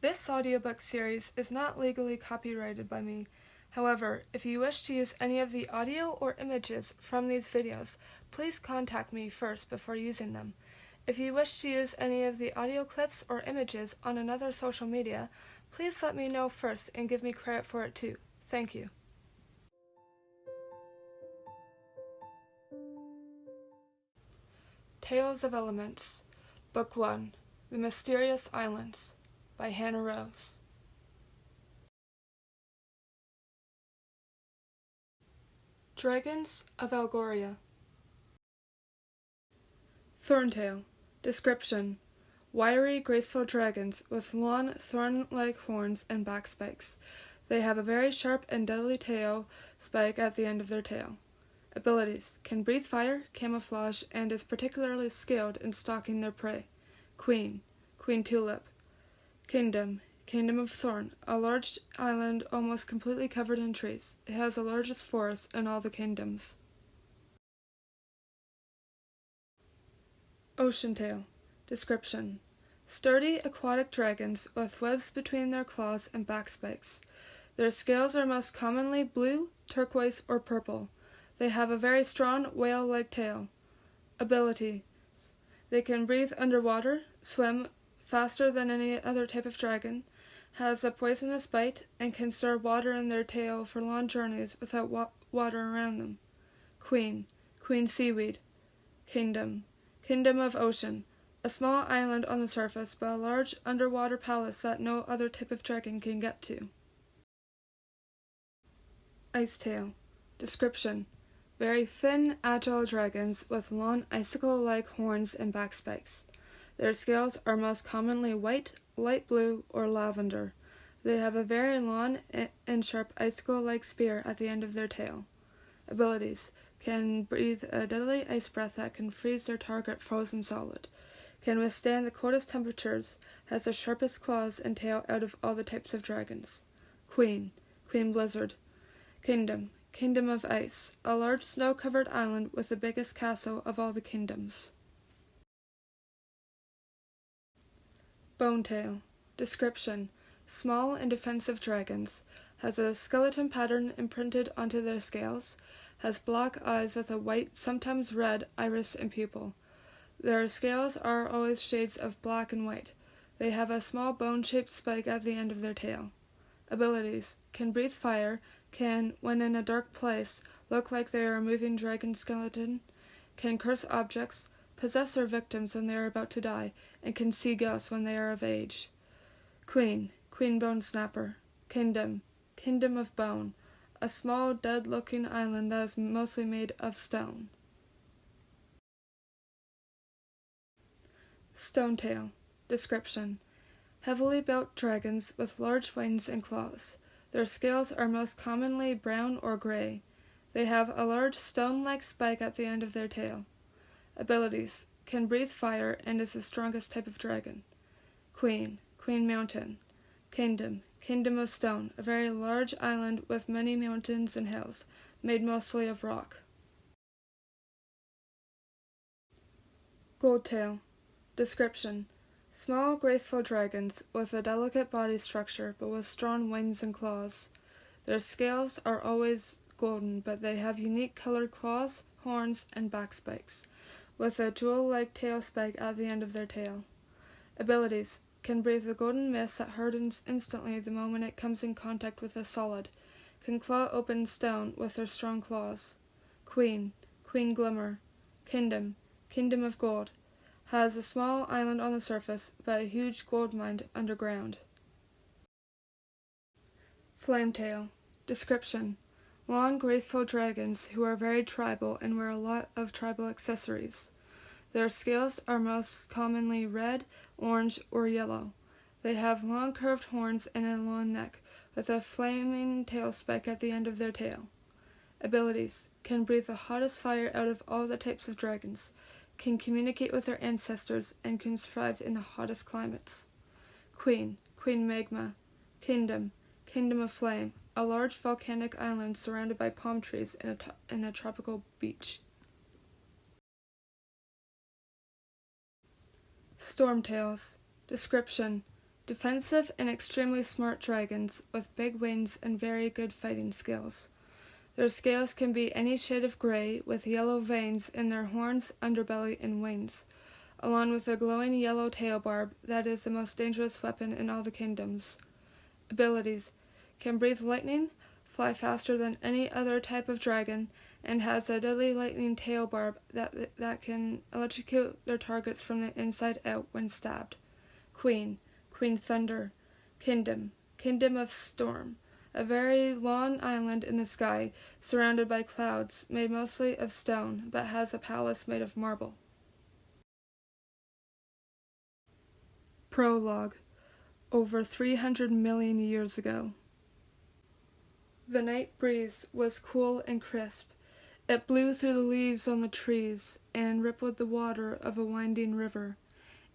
This audiobook series is not legally copyrighted by me. However, if you wish to use any of the audio or images from these videos, please contact me first before using them. If you wish to use any of the audio clips or images on another social media, please let me know first and give me credit for it too. Thank you. Tales of Elements, Book 1, The Mysterious Islands, by Hannah Rose. Dragons of Algoria. Thorntail. Description: wiry, graceful dragons with long, thorn-like horns and back spikes. They have a very sharp and deadly tail spike at the end of their tail. Abilities: can breathe fire, camouflage, and is particularly skilled in stalking their prey. Queen. Queen Tulip. Kingdom. Kingdom of Thorn, a large island almost completely covered in trees. It has the largest forest in all the kingdoms. Ocean Tail. Description: sturdy aquatic dragons with webs between their claws and back spikes. Their scales are most commonly blue, turquoise, or purple. They have a very strong whale-like tail. Abilities: they can breathe underwater, swim faster than any other type of dragon, has a poisonous bite, and can store water in their tail for long journeys without water around them. Queen. Queen Seaweed. Kingdom. Kingdom of Ocean, a small island on the surface, but a large underwater palace that no other type of dragon can get to. Icetail. Description: very thin, agile dragons with long icicle-like horns and back spikes. Their scales are most commonly white, light blue, or lavender. They have a very long and sharp icicle-like spear at the end of their tail. Abilities: can breathe a deadly ice breath that can freeze their target frozen solid. Can withstand the coldest temperatures. Has the sharpest claws and tail out of all the types of dragons. Queen. Queen Blizzard. Kingdom. Kingdom of Ice, a large snow-covered island with the biggest castle of all the kingdoms. Bonetail. Description: small and defensive dragons. Has a skeleton pattern imprinted onto their scales. Has black eyes with a white, sometimes red, iris and pupil. Their scales are always shades of black and white. They have a small bone-shaped spike at the end of their tail. Abilities: can breathe fire, can, when in a dark place, look like they are a moving dragon skeleton, can curse objects, possess their victims when they are about to die, and can see ghosts when they are of age. Queen. Queen Bone Snapper. Kingdom. Kingdom of Bone, a small, dead-looking island that is mostly made of stone. Stonetail. Description: heavily built dragons with large wings and claws. Their scales are most commonly brown or gray. They have a large stone-like spike at the end of their tail. Abilities: can breathe fire and is the strongest type of dragon. Queen. Queen Mountain. Kingdom. Kingdom of Stone, a very large island with many mountains and hills, made mostly of rock. Goldtail. Description: small, graceful dragons with a delicate body structure but with strong wings and claws. Their scales are always golden, but they have unique colored claws, horns, and back spikes, with a jewel-like tail spike at the end of their tail. Abilities: can breathe a golden mist that hardens instantly the moment it comes in contact with a solid. Can claw open stone with their strong claws. Queen. Queen Glimmer. Kingdom. Kingdom of Gold. Has a small island on the surface, but a huge gold mine underground. Flametail. Description: long, graceful dragons who are very tribal and wear a lot of tribal accessories. Their scales are most commonly red, orange, or yellow. They have long curved horns and a long neck, with a flaming tail spike at the end of their tail. Abilities: can breathe the hottest fire out of all the types of dragons, can communicate with their ancestors, and can survive in the hottest climates. Queen. Queen Magma. Kingdom. Kingdom of Flame, a large volcanic island surrounded by palm trees and a tropical beach. Stormtails. Description: Defensive and extremely smart dragons with big wings and very good fighting skills. Their scales can be any shade of gray with yellow veins in their horns, underbelly, and wings, along with a glowing yellow tail barb that is the most dangerous weapon in all the kingdoms. Abilities: can breathe lightning, fly faster than any other type of dragon, and has a deadly lightning tail barb that can electrocute their targets from the inside out when stabbed. Queen Thunder. Kingdom of Storm. A very long island in the sky, surrounded by clouds, made mostly of stone, but has a palace made of marble. Prologue. Over 300 million years ago. The night breeze was cool and crisp. It blew through the leaves on the trees and rippled the water of a winding river.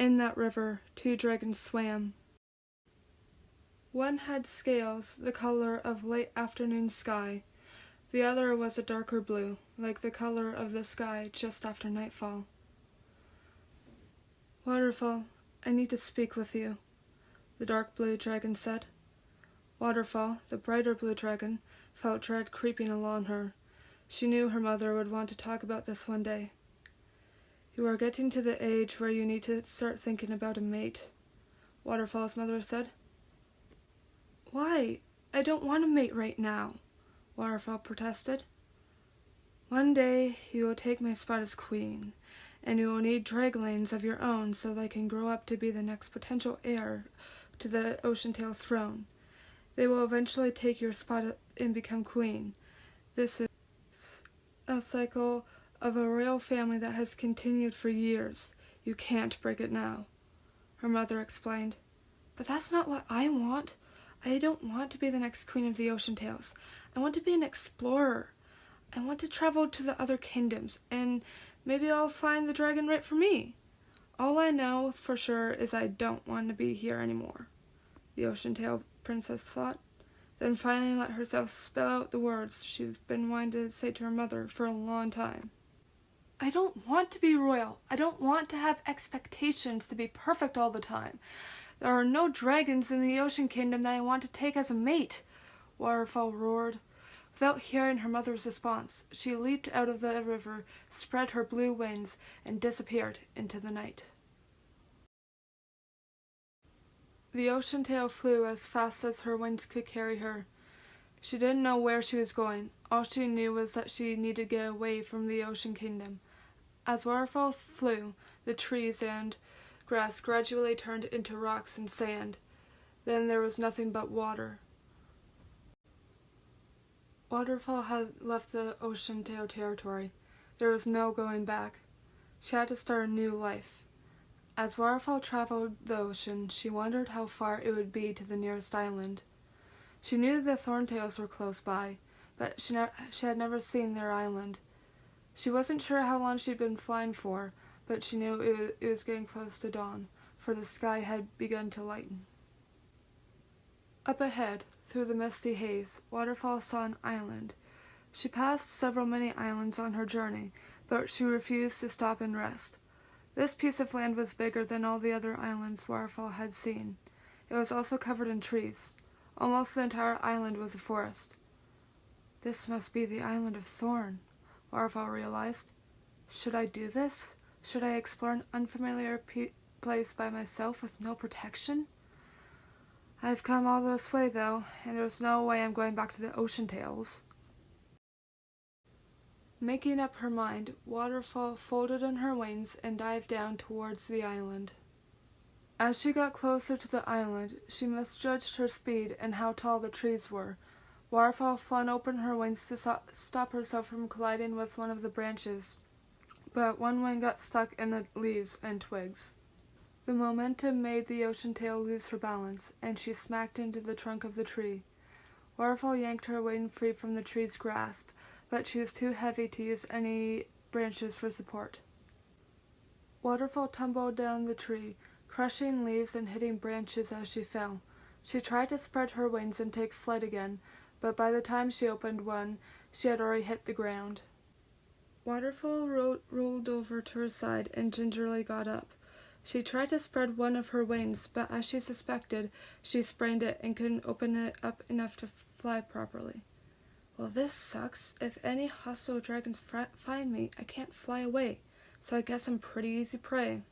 In that river, 2 dragons swam. One had scales the color of late afternoon sky. The other was a darker blue, like the color of the sky just after nightfall. Waterfall, I need to speak with you, the dark blue dragon said. Waterfall, the brighter blue dragon, felt dread creeping along her. She knew her mother would want to talk about this one day. You are getting to the age where you need to start thinking about a mate, Waterfall's mother said. Why? I don't want a mate right now, Waterfall protested. One day you will take my spot as queen, and you will need draglings of your own so they can grow up to be the next potential heir to the Oceantail throne. They will eventually take your spot and become queen. This is a cycle of a royal family that has continued for years. You can't break it now, her mother explained. But that's not what I want. I don't want to be the next queen of the Oceantails. I want to be an explorer. I want to travel to the other kingdoms, and maybe I'll find the dragon right for me. All I know for sure is I don't want to be here anymore, the Oceantail princess thought, then finally let herself spill out the words she's been wanting to say to her mother for a long time. I don't want to be royal. I don't want to have expectations to be perfect all the time. There are no dragons in the Ocean Kingdom that I want to take as a mate, Waterfall roared. Without hearing her mother's response, she leaped out of the river, spread her blue wings, and disappeared into the night. The Oceantail flew as fast as her wings could carry her. She didn't know where she was going. All she knew was that she needed to get away from the Ocean Kingdom. As Waterfall flew, the trees and grass gradually turned into rocks and sand. Then there was nothing but water. Waterfall had left the Oceantail territory. There was no going back. She had to start a new life. As Waterfall traveled the ocean, she wondered how far it would be to the nearest island. She knew the Thorntails were close by, but she had never seen their island. She wasn't sure how long she'd been flying for, but she knew it was getting close to dawn, for the sky had begun to lighten. Up ahead, through the misty haze, Waterfall saw an island. She passed several mini islands on her journey, but she refused to stop and rest. This piece of land was bigger than all the other islands Waterfall had seen. It was also covered in trees. Almost the entire island was a forest. This must be the island of Thorn, Waterfall realized. Should I do this? Should I explore an unfamiliar place by myself with no protection? I've come all this way, though, and there's no way I'm going back to the Oceantails. Making up her mind, Waterfall folded in her wings and dived down towards the island. As she got closer to the island, she misjudged her speed and how tall the trees were. Waterfall flung open her wings to stop herself from colliding with one of the branches, but one wing got stuck in the leaves and twigs. The momentum made the Oceantail lose her balance, and she smacked into the trunk of the tree. Waterfall yanked her wing free from the tree's grasp, but she was too heavy to use any branches for support. Waterfall tumbled down the tree, crushing leaves and hitting branches as she fell. She tried to spread her wings and take flight again, but by the time she opened one, she had already hit the ground. Waterfall rolled over to her side and gingerly got up. She tried to spread one of her wings, but as she suspected, she sprained it and couldn't open it up enough to fly properly. Well, this sucks. If any hostile dragons find me, I can't fly away, so I guess I'm pretty easy prey.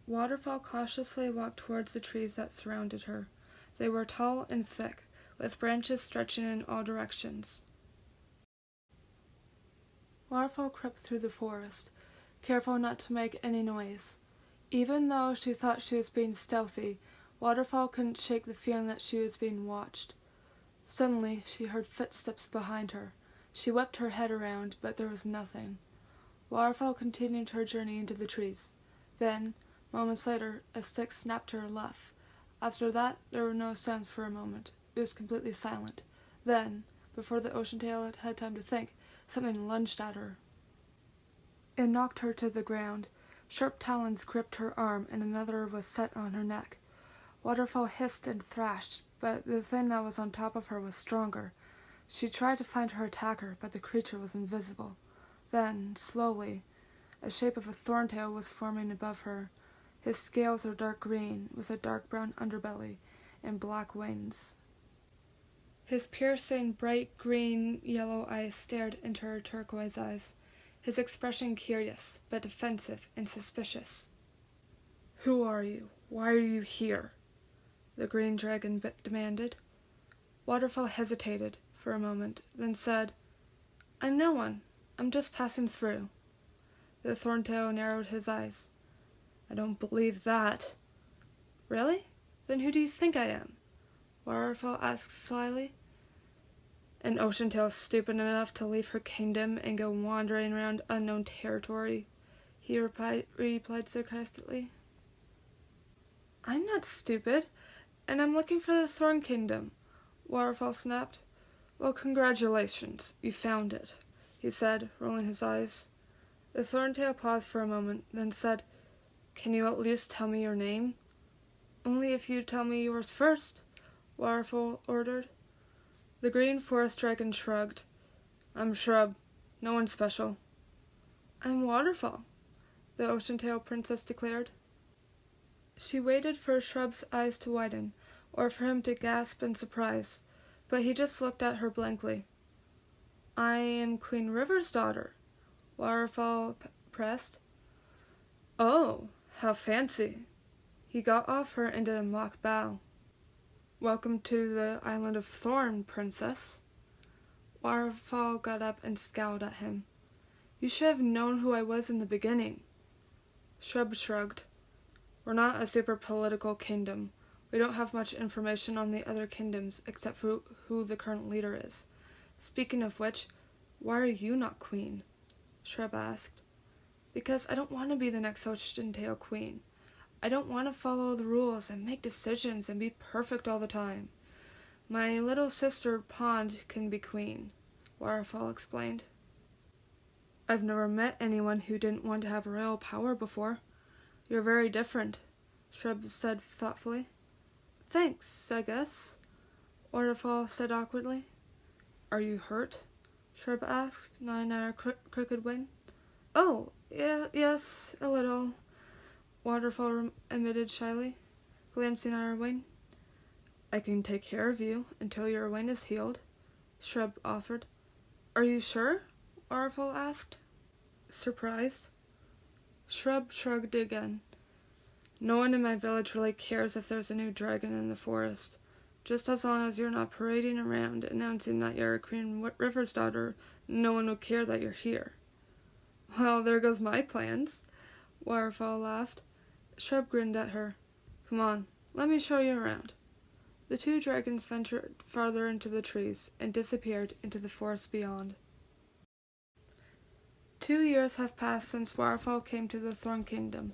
Waterfall cautiously walked towards the trees that surrounded her. They were tall and thick, with branches stretching in all directions. Waterfall crept through the forest, careful not to make any noise. Even though she thought she was being stealthy, Waterfall couldn't shake the feeling that she was being watched. Suddenly, she heard footsteps behind her. She whipped her head around, but there was nothing. Waterfall continued her journey into the trees. Then, moments later, a stick snapped to her left. After that, there were no sounds for a moment. It was completely silent. Then, before the ocean tail had time to think, something lunged at her. It knocked her to the ground. Sharp talons gripped her arm, and another was set on her neck. Waterfall hissed and thrashed, but the thing that was on top of her was stronger. She tried to find her attacker, but the creature was invisible. Then, slowly, a shape of a thorntail was forming above her. His scales were dark green, with a dark brown underbelly and black wings. His piercing, bright green-yellow eyes stared into her turquoise eyes, his expression curious, but defensive and suspicious. "Who are you? Why are you here?" the green dragon demanded. Waterfall hesitated for a moment, then said, "I'm no one. I'm just passing through." The thorntail narrowed his eyes. "I don't believe that." "Really? Then who do you think I am?" Waterfall asked slyly. "An ocean tail stupid enough to leave her kingdom and go wandering around unknown territory," he replied sarcastically. "I'm not stupid, and I'm looking for the Thorn Kingdom," Waterfall snapped. "Well, congratulations, you found it," he said, rolling his eyes. The Thorntail paused for a moment, then said, "Can you at least tell me your name?" "Only if you tell me yours first," Waterfall ordered. The green forest dragon shrugged. "I'm Shrub. No one special." "I'm Waterfall," the Ocean Tail Princess declared. She waited for Shrub's eyes to widen, or for him to gasp in surprise, but he just looked at her blankly. "I am Queen River's daughter," Waterfall pressed. "Oh, how fancy." He got off her and did a mock bow. "Welcome to the Island of Thorn, Princess." Waterfall got up and scowled at him. "You should have known who I was in the beginning." Shrub shrugged. "We're not a super political kingdom. We don't have much information on the other kingdoms except for who the current leader is. Speaking of which, why are you not queen?" Shrub asked. "Because I don't want to be the next Ocean Tail Queen. I don't want to follow the rules and make decisions and be perfect all the time. My little sister Pond can be queen," Waterfall explained. "I've never met anyone who didn't want to have royal power before. You're very different," Shrub said thoughtfully. "Thanks, I guess," Waterfall said awkwardly. "Are you hurt?" Shrub asked, gnawing at her crooked wing. "Oh, yes, a little," Waterfall admitted shyly, glancing at her wing. "I can take care of you until your wing is healed," Shrub offered. "Are you sure?" Waterfall asked, surprised. Shrub shrugged again. "No one in my village really cares if there's a new dragon in the forest. Just as long as you're not parading around announcing that you're Queen River's daughter, no one will care that you're here." "Well, there goes my plans," Waterfall laughed. Shrub grinned at her. "Come on, let me show you around." The two dragons ventured farther into the trees and disappeared into the forest beyond. 2 years have passed since Waterfall came to the Thorn Kingdom.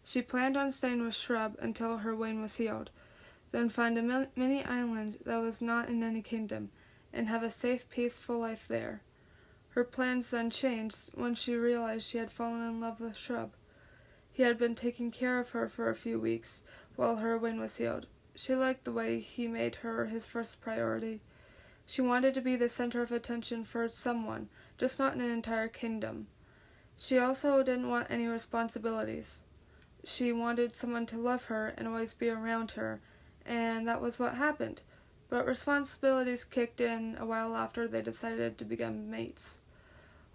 She planned on staying with Shrub until her wing was healed, then find a mini island that was not in any kingdom, and have a safe, peaceful life there. Her plans then changed when she realized she had fallen in love with Shrub. He had been taking care of her for a few weeks while her wing was healed. She liked the way he made her his first priority. She wanted to be the center of attention for someone, just not in an entire kingdom. She also didn't want any responsibilities. She wanted someone to love her and always be around her, and that was what happened. But responsibilities kicked in a while after they decided to become mates.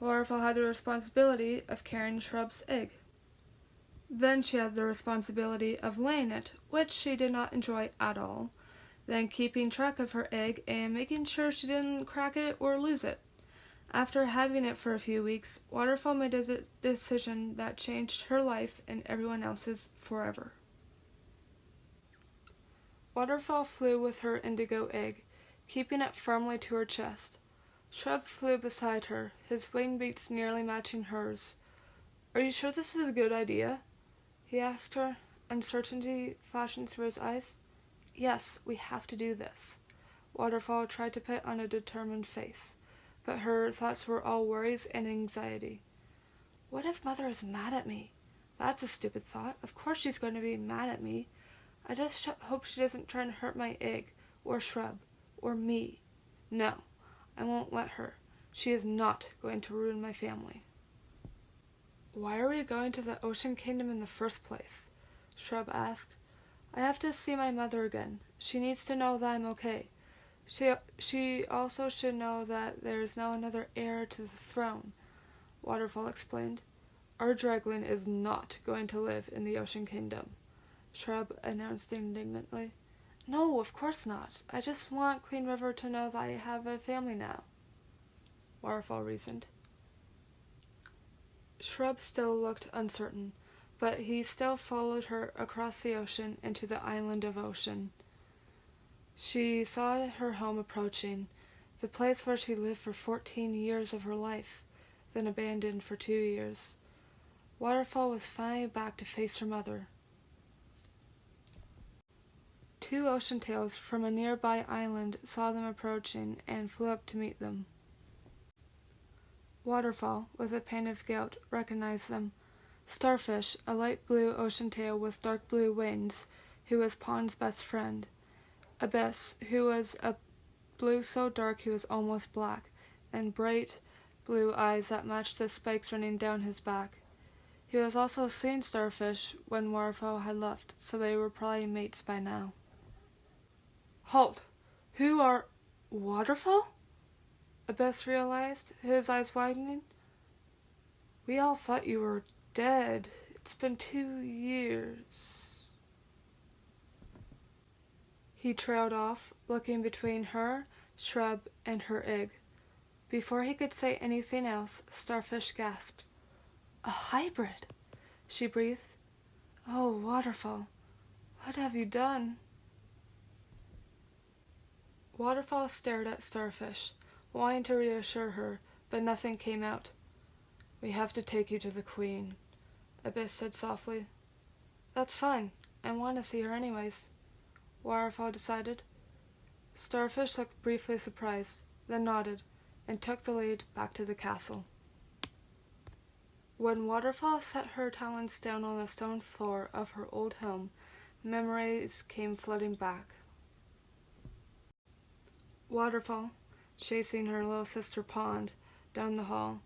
Waterfall had the responsibility of carrying Shrub's egg. Then she had the responsibility of laying it, which she did not enjoy at all. Then keeping track of her egg and making sure she didn't crack it or lose it. After having it for a few weeks, Waterfall made a decision that changed her life and everyone else's forever. Waterfall flew with her indigo egg, keeping it firmly to her chest. Shrub flew beside her, his wing beats nearly matching hers. "Are you sure this is a good idea?" he asked her, uncertainty flashing through his eyes. "Yes, we have to do this." Waterfall tried to put on a determined face, but her thoughts were all worries and anxiety. "What if Mother is mad at me? That's a stupid thought. Of course she's going to be mad at me. I just hope she doesn't try and hurt my egg, or Shrub, or me. No, I won't let her. She is not going to ruin my family." "Why are we going to the Ocean Kingdom in the first place?" Shrub asked. "I have to see my mother again. She needs to know that I'm okay. She also should know that there is now another heir to the throne," Waterfall explained. "Our Dragling is not going to live in the Ocean Kingdom," Shrub announced indignantly. "No, of course not. I just want Queen River to know that I have a family now," Waterfall reasoned. Shrub still looked uncertain, but he still followed her across the ocean into the island of Ocean. She saw her home approaching, the place where she lived for 14 years of her life, then abandoned for 2 years. Waterfall was finally back to face her mother. 2 ocean tails from a nearby island saw them approaching and flew up to meet them. Waterfall, with a pang of guilt, recognized them. Starfish, a light blue ocean tail with dark blue wings, who was Pond's best friend. Abyss, who was a blue so dark he was almost black, and bright blue eyes that matched the spikes running down his back. He was also seeing Starfish when Waterfall had left, so they were probably mates by now. "Halt! Who are... Waterfall?" Abyss realized, his eyes widening. "We all thought you were dead. It's been 2 years. He trailed off, looking between her, Shrub, and her egg. Before he could say anything else, Starfish gasped. "A hybrid," she breathed. "Oh, Waterfall, what have you done?" Waterfall stared at Starfish, wanting to reassure her, but nothing came out. "We have to take you to the Queen," Abyss said softly. "That's fine. I want to see her anyways," Waterfall decided. Starfish looked briefly surprised, then nodded, and took the lead back to the castle. When Waterfall set her talons down on the stone floor of her old home, memories came flooding back. Waterfall, chasing her little sister Pond down the hall.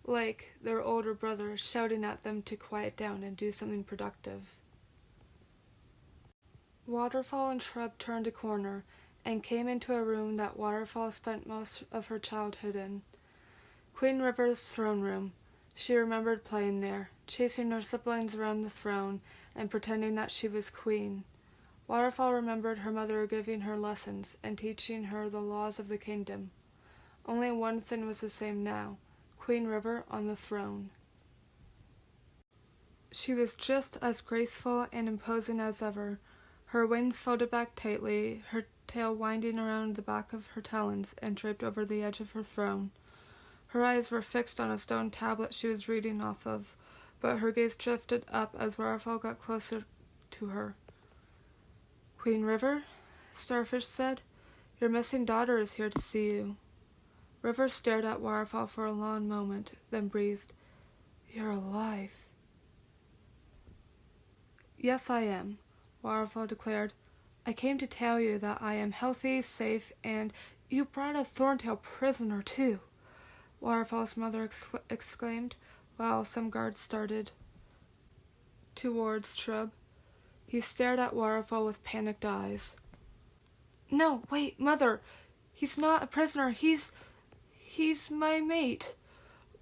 Lake, their older brother, shouting at them to quiet down and do something productive. Waterfall and Shrub turned a corner and came into a room that Waterfall spent most of her childhood in. Queen River's throne room. She remembered playing there, chasing her siblings around the throne and pretending that she was queen. Waterfall remembered her mother giving her lessons and teaching her the laws of the kingdom. Only one thing was the same now: Queen River on the throne. She was just as graceful and imposing as ever, her wings folded back tightly, her tail winding around the back of her talons and draped over the edge of her throne. Her eyes were fixed on a stone tablet she was reading off of, but her gaze drifted up as Waterfall got closer to her. "Queen River," Starfish said, "your missing daughter is here to see you." River stared at Waterfall for a long moment, then breathed. "You're alive." "Yes, I am," Waterfall declared. "I came to tell you that I am healthy, safe, and you brought a Thorntail prisoner, too," Waterfall's mother exclaimed, while some guards started. towards Shrub. He stared at Waterfall with panicked eyes. No, wait, Mother! He's not a prisoner. He's my mate,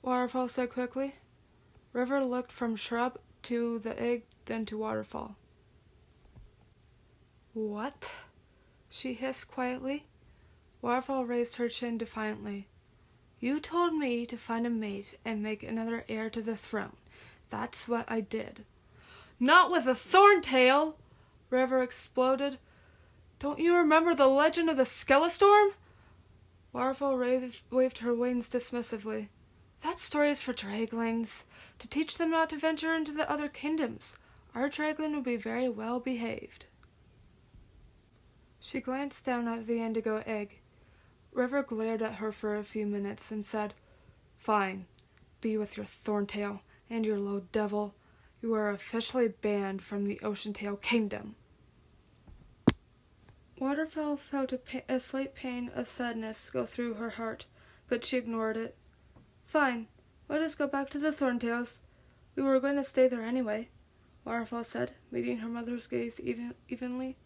Waterfall said quickly. River looked from Shrub to the egg, then to Waterfall. What? She hissed quietly. Waterfall raised her chin defiantly. You told me to find a mate and make another heir to the throne. That's what I did. Not with a thorntail! River exploded. Don't you remember the legend of the Skelistorm? Waterfall waved her wings dismissively. That story is for draglings, to teach them not to venture into the other kingdoms. Our dragling will be very well behaved. She glanced down at the indigo egg. River glared at her for a few minutes and said, Fine, be with your thorntail and your low devil. You are officially banned from the Oceantail Kingdom. Waterfall felt a slight pain of sadness go through her heart, but she ignored it. Fine, let us go back to the Thorntails. We were going to stay there anyway, Waterfall said, meeting her mother's gaze evenly.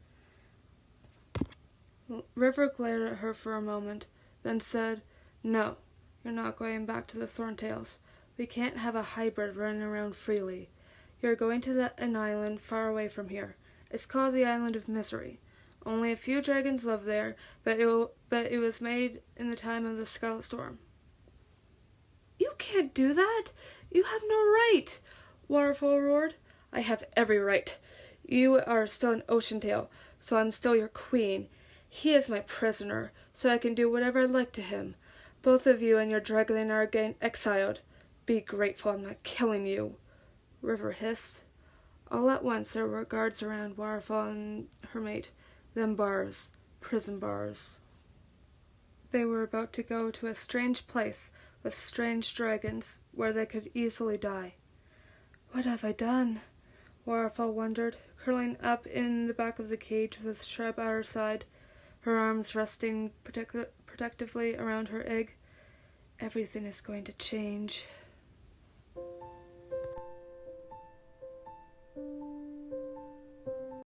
River glared at her for a moment, then said, No, you're not going back to the Thorntails. We can't have a hybrid running around freely. You're going to an island far away from here. It's called the Island of Misery. Only a few dragons live there, but it was made in the time of the Skelistorm. You can't do that! You have no right! Waterfall roared. I have every right. You are still an Oceantail, so I'm still your queen. He is my prisoner, so I can do whatever I like to him. Both of you and your dragling are again exiled. Be grateful I'm not killing you, River hissed. All at once there were guards around Waterfall and her mate, then bars, prison bars. They were about to go to a strange place with strange dragons where they could easily die. What have I done? Waterfall wondered, curling up in the back of the cage with Shrub at her side, her arms resting protectively around her egg. Everything is going to change.